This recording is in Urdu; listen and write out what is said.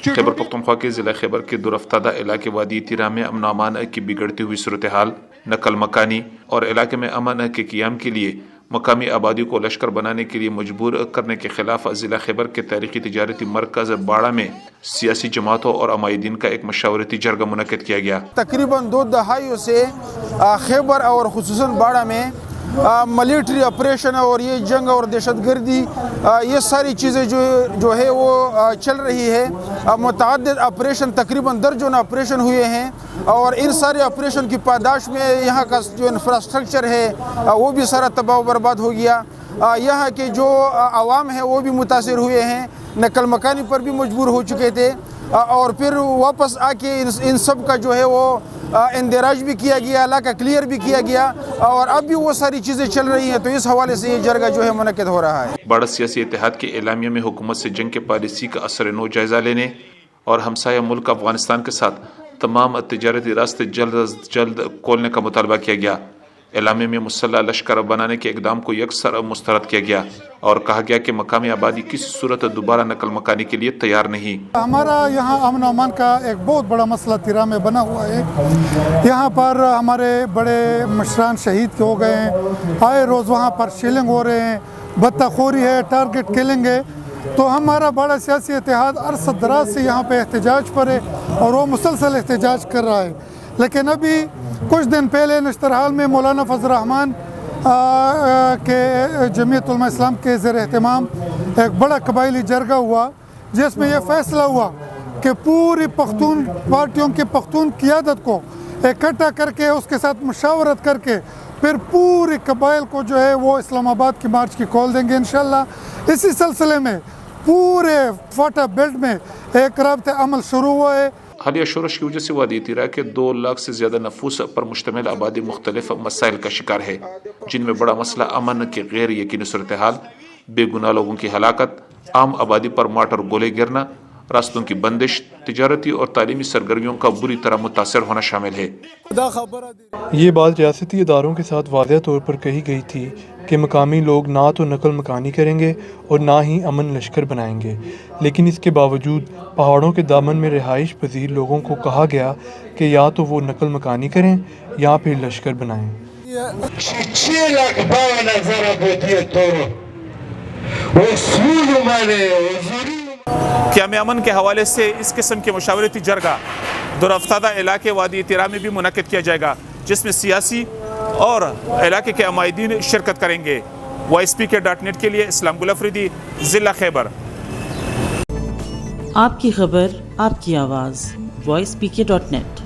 خیبر پختونخوا کے ضلع خیبر کے دورافتادہ علاقے وادی تیرا میں امن و امان کی بگڑتی ہوئی صورتحال، نقل مکانی اور علاقے میں امن کے قیام کے لیے مقامی آبادی کو لشکر بنانے کے لیے مجبور کرنے کے خلاف ضلع خیبر کے تاریخی تجارتی مرکز باڑہ میں سیاسی جماعتوں اور عمائدین کا ایک مشاورتی جرگہ منعقد کیا گیا۔ تقریباً 2 دہائیوں سے خیبر اور خصوصاً باڑہ میں ملیٹری آپریشن اور یہ جنگ اور دہشت گردی یہ ساری چیزیں جو ہے وہ چل رہی ہے۔ متعدد آپریشن تقریباً درجن آپریشن ہوئے ہیں اور ان سارے آپریشن کی پاداش میں یہاں کا جو انفراسٹرکچر ہے وہ بھی سارا تباہ و برباد ہو گیا۔ یہاں کے جو عوام ہیں وہ بھی متاثر ہوئے ہیں، نقل مکانی پر بھی مجبور ہو چکے تھے اور پھر واپس آ کے ان سب کا جو ہے وہ اندراج بھی کیا گیا، علاقہ کلیئر بھی کیا گیا اور اب بھی وہ ساری چیزیں چل رہی ہیں۔ تو اس حوالے سے یہ جرگہ جو ہے منعقد ہو رہا ہے۔ باڑہ سیاسی اتحاد کے اعلامیہ میں حکومت سے جنگ کے پالیسی کا اثر نو جائزہ لینے اور ہمسایہ ملک افغانستان کے ساتھ تمام تجارتی راستے جلد از جلد کھولنے کا مطالبہ کیا گیا۔ اعلامیہ میں مسلح لشکر بنانے کے اقدام کو یکسر مسترد کیا گیا اور کہا گیا کہ مقامی آبادی کسی صورت دوبارہ نقل مکانی کے لیے تیار نہیں۔ ہمارا یہاں امن و امان کا ایک بہت بڑا مسئلہ تیرا میں بنا ہوا ہے۔ یہاں پر ہمارے بڑے مشران شہید ہو گئے ہیں، آئے روز وہاں پر شیلنگ ہو رہے ہیں، بتہ خوری ہے، ٹارگٹ کلنگ ہے۔ تو ہمارا بڑا سیاسی اتحاد عرصہ دراز سے یہاں پہ احتجاج پر ہے اور وہ مسلسل احتجاج کر رہا ہے۔ لیکن ابھی کچھ دن پہلے نشترحال میں مولانا فضل الرحمان کے جمعیت علماء اسلام کے زیر اہتمام ایک بڑا قبائلی جرگہ ہوا جس میں یہ فیصلہ ہوا کہ پوری پختون پارٹیوں کی پختون قیادت کو اکٹھا کر کے اس کے ساتھ مشاورت کر کے پھر پوری قبائل کو جو ہے وہ اسلام آباد کی مارچ کی کال دیں گے انشاءاللہ۔ اسی سلسلے میں پورے فاٹا بیلٹ میں ایک رابطہ عمل شروع ہوا ہے۔ حالیہ شورش کی وجہ سے وادی تیرا کے 2 لاکھ سے زیادہ نفوس پر مشتمل آبادی مختلف مسائل کا شکار ہے، جن میں بڑا مسئلہ امن کی غیر یقینی صورتحال، بے گناہ لوگوں کی ہلاکت، عام آبادی پر مارٹر گولے گرنا، راستوں کی بندش، تجارتی اور تعلیمی سرگرمیوں کا بری طرح متاثر ہونا شامل ہے۔ یہ بات ریاستی اداروں کے ساتھ واضح طور پر کہی گئی تھی کہ مقامی لوگ نہ تو نقل مکانی کریں گے اور نہ ہی امن لشکر بنائیں گے، لیکن اس کے باوجود پہاڑوں کے دامن میں رہائش پذیر لوگوں کو کہا گیا کہ یا تو وہ نقل مکانی کریں یا پھر لشکر بنائیں۔ 6,52,000 قیام امن کے حوالے سے اس قسم کے مشاورتی جرگہ دورافتادہ علاقے وادی تیرا میں بھی منعقد کیا جائے گا، جس میں سیاسی اور علاقے کے عمائدین شرکت کریں گے۔ voicepk.net کے لیے اسلام گل افریدی، ضلع خیبر۔ آپ کی خبر، آپ کی آواز، voicepk.net۔